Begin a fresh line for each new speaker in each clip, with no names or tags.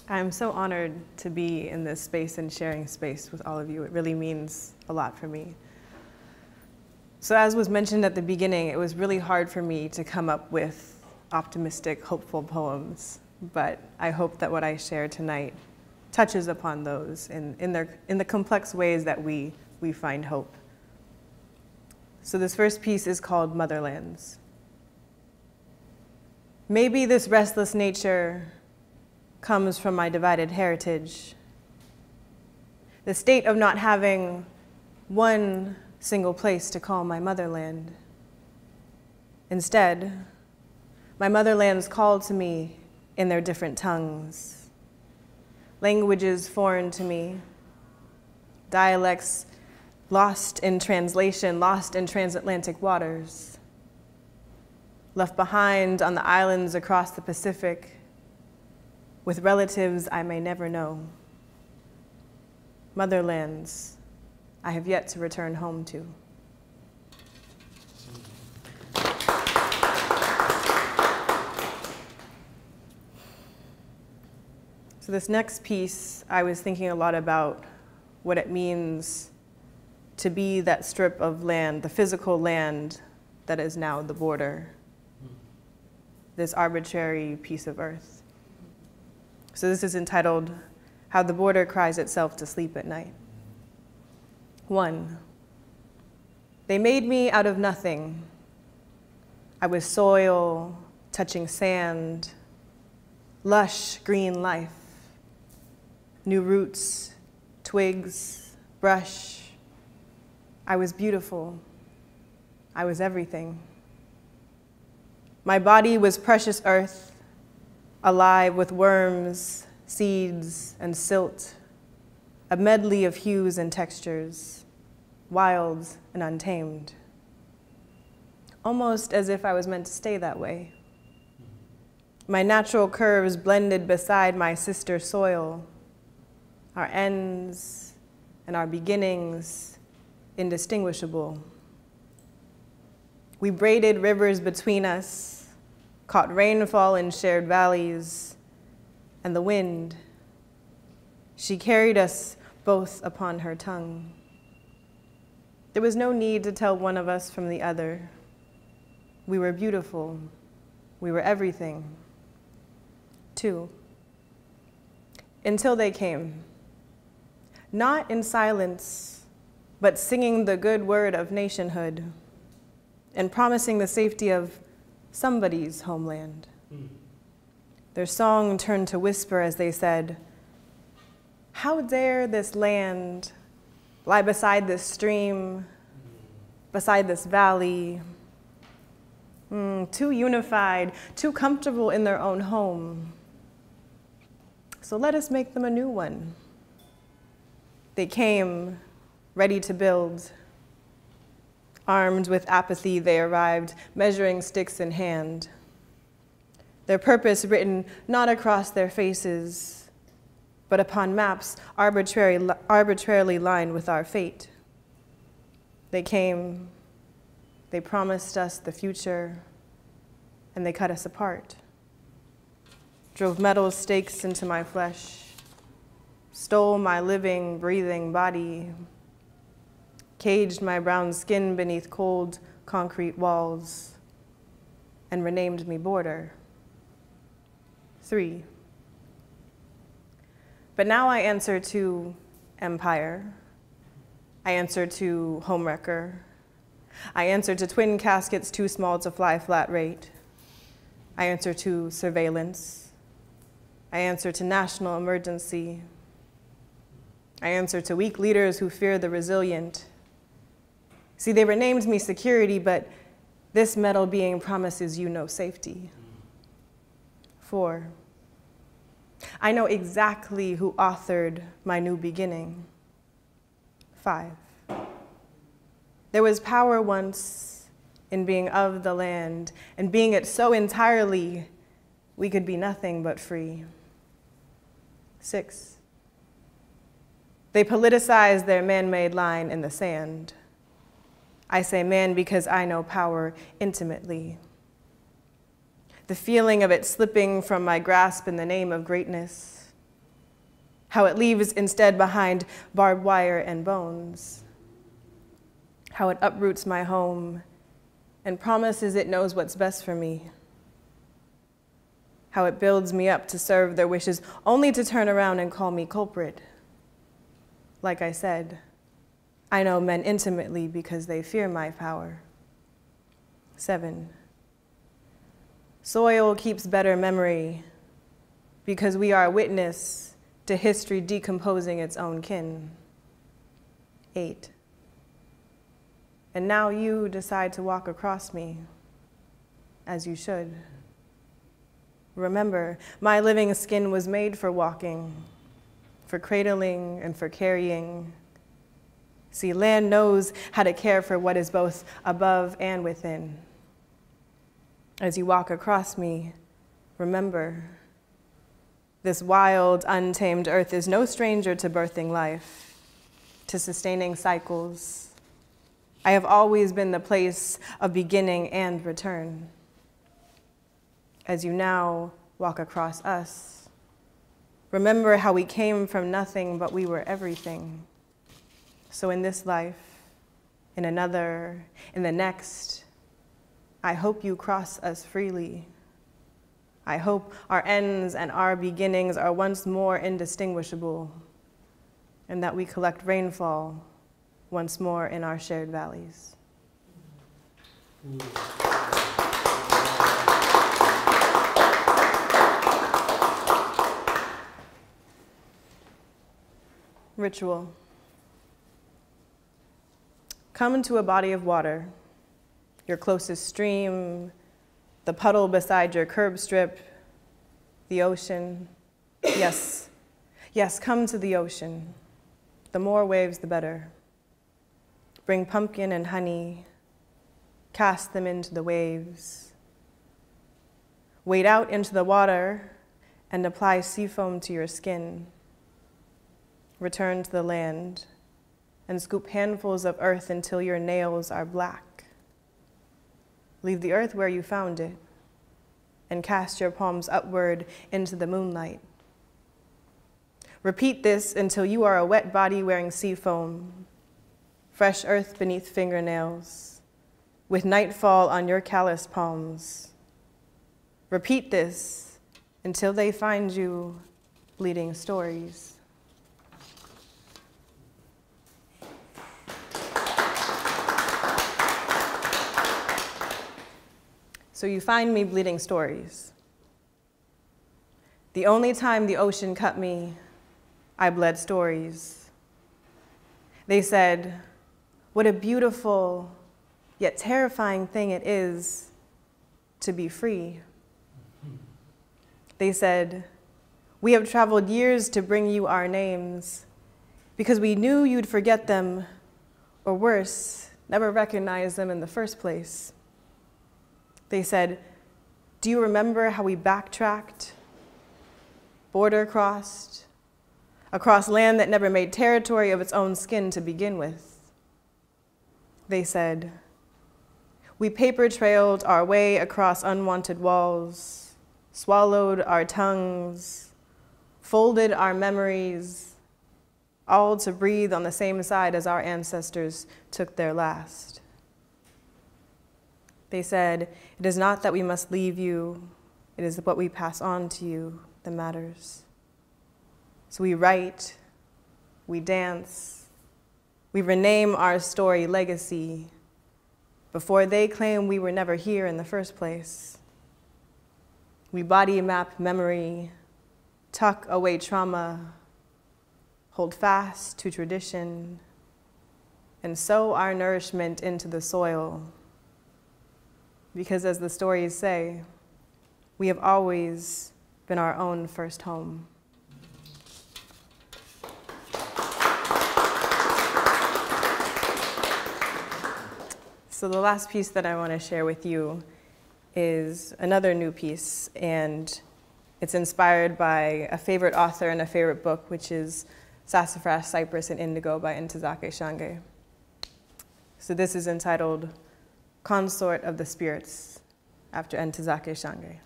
I'm so honored to be in this space and sharing space with all of you. It really means a lot for me. So as was mentioned at the beginning, it was really hard for me to come up with optimistic, hopeful poems, but I hope that what I share tonight touches upon those in the complex ways that we find hope. So this first piece is called Motherlands. Maybe this restless nature comes from my divided heritage. The state of not having one single place to call my motherland. Instead, my motherlands call to me in their different tongues, languages foreign to me, dialects lost in translation, lost in transatlantic waters, left behind on the islands across the Pacific, with relatives I may never know. Motherlands I have yet to return home to. So this next piece, I was thinking a lot about what it means to be that strip of land, the physical land that is now the border, this arbitrary piece of earth. So this is entitled, How the Border Cries Itself to Sleep at Night. 1. They made me out of nothing. I was soil, touching sand, lush green life, new roots, twigs, brush. I was beautiful. I was everything. My body was precious earth, alive with worms, seeds, and silt, a medley of hues and textures, wild and untamed. Almost as if I was meant to stay that way. My natural curves blended beside my sister soil, our ends and our beginnings indistinguishable. We braided rivers between us, caught rainfall in shared valleys, and the wind. She carried us both upon her tongue. There was no need to tell one of us from the other. We were beautiful. We were everything. 2. Until they came. Not in silence, but singing the good word of nationhood and promising the safety of somebody's homeland. Their song turned to whisper as they said, how dare this land lie beside this stream, beside this valley, too unified, too comfortable in their own home. So let us make them a new one. They came, ready to build. Armed with apathy, they arrived, measuring sticks in hand. Their purpose written not across their faces, but upon maps arbitrarily lined with our fate. They came, they promised us the future, and they cut us apart. Drove metal stakes into my flesh, stole my living, breathing body, caged my brown skin beneath cold concrete walls, and renamed me border. 3. But now I answer to empire. I answer to homewrecker. I answer to twin caskets too small to fly flat rate. I answer to surveillance. I answer to national emergency. I answer to weak leaders who fear the resilient. See, they renamed me security, but this metal being promises you no safety. 4. I know exactly who authored my new beginning. 5. There was power once in being of the land, and being it so entirely, we could be nothing but free. 6. They politicized their man-made line in the sand. I say man because I know power intimately. The feeling of it slipping from my grasp in the name of greatness, how it leaves instead behind barbed wire and bones, how it uproots my home and promises it knows what's best for me, how it builds me up to serve their wishes only to turn around and call me culprit. Like I said, I know men intimately because they fear my power. 7. Soil keeps better memory because we are a witness to history decomposing its own kin. 8. And now you decide to walk across me, as you should. Remember, my living skin was made for walking, for cradling and for carrying. See, land knows how to care for what is both above and within. As you walk across me, remember, this wild, untamed earth is no stranger to birthing life, to sustaining cycles. I have always been the place of beginning and return. As you now walk across us, remember how we came from nothing, but we were everything. So in this life, in another, in the next, I hope you cross us freely. I hope our ends and our beginnings are once more indistinguishable, and that we collect rainfall once more in our shared valleys. Ritual. Come into a body of water, your closest stream, the puddle beside your curb strip, the ocean. Yes, yes, come to the ocean. The more waves, the better. Bring pumpkin and honey, cast them into the waves. Wade out into the water and apply sea foam to your skin. Return to the land and scoop handfuls of earth until your nails are black. Leave the earth where you found it and cast your palms upward into the moonlight. Repeat this until you are a wet body wearing sea foam, fresh earth beneath fingernails, with nightfall on your calloused palms. Repeat this until they find you bleeding stories. So you find me bleeding stories. The only time the ocean cut me, I bled stories. They said, what a beautiful yet terrifying thing it is to be free. They said, we have traveled years to bring you our names because we knew you'd forget them, or worse, never recognize them in the first place. They said, do you remember how we backtracked, border crossed, across land that never made territory of its own skin to begin with? They said, we paper trailed our way across unwanted walls, swallowed our tongues, folded our memories, all to breathe on the same side as our ancestors took their last. They said, it is not that we must leave you, it is what we pass on to you that matters. So we write, we dance, we rename our story legacy before they claim we were never here in the first place. We body map memory, tuck away trauma, hold fast to tradition, and sow our nourishment into the soil. Because as the stories say, we have always been our own first home. So the last piece that I want to share with you is another new piece, and it's inspired by a favorite author and a favorite book, which is Sassafras, Cypress, and Indigo by Ntozake Shange. So this is entitled Consort of the Spirits, after Ntozake Shange.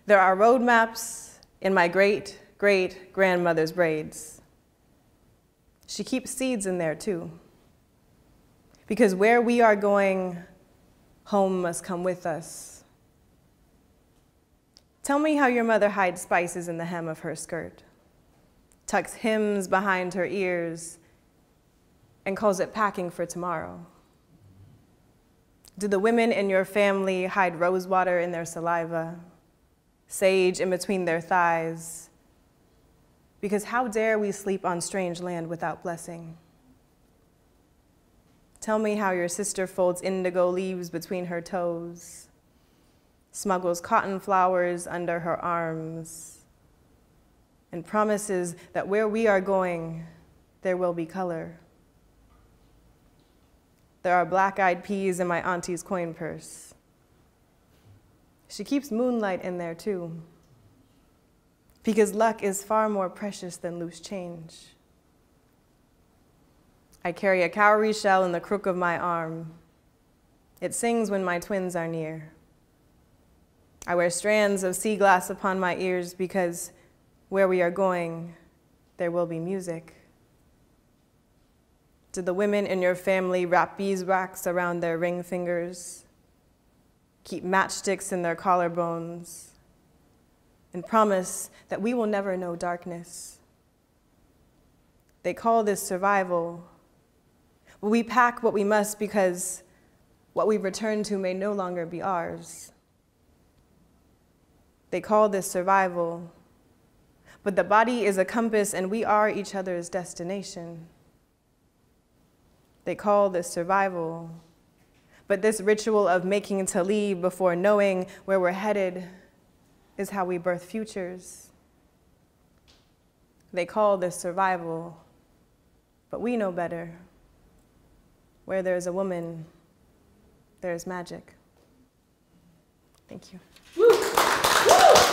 There are road maps in my great great-grandmother's braids. She keeps seeds in there too. Because where we are going, home must come with us. Tell me how your mother hides spices in the hem of her skirt, tucks hymns behind her ears, and calls it packing for tomorrow. Do the women in your family hide rose water in their saliva, sage in between their thighs? Because how dare we sleep on strange land without blessing? Tell me how your sister folds indigo leaves between her toes, smuggles cotton flowers under her arms, and promises that where we are going, there will be color. There are black-eyed peas in my auntie's coin purse. She keeps moonlight in there too, because luck is far more precious than loose change. I carry a cowrie shell in the crook of my arm. It sings when my twins are near. I wear strands of sea glass upon my ears because where we are going, there will be music. Do the women in your family wrap beeswax around their ring fingers, keep matchsticks in their collarbones, and promise that we will never know darkness? They call this survival. But we pack what we must because what we return to may no longer be ours. They call this survival, but the body is a compass and we are each other's destination. They call this survival, but this ritual of making to leave before knowing where we're headed is how we birth futures. They call this survival, but we know better. Where there's a woman, there's magic. Thank you. Woo. Woo.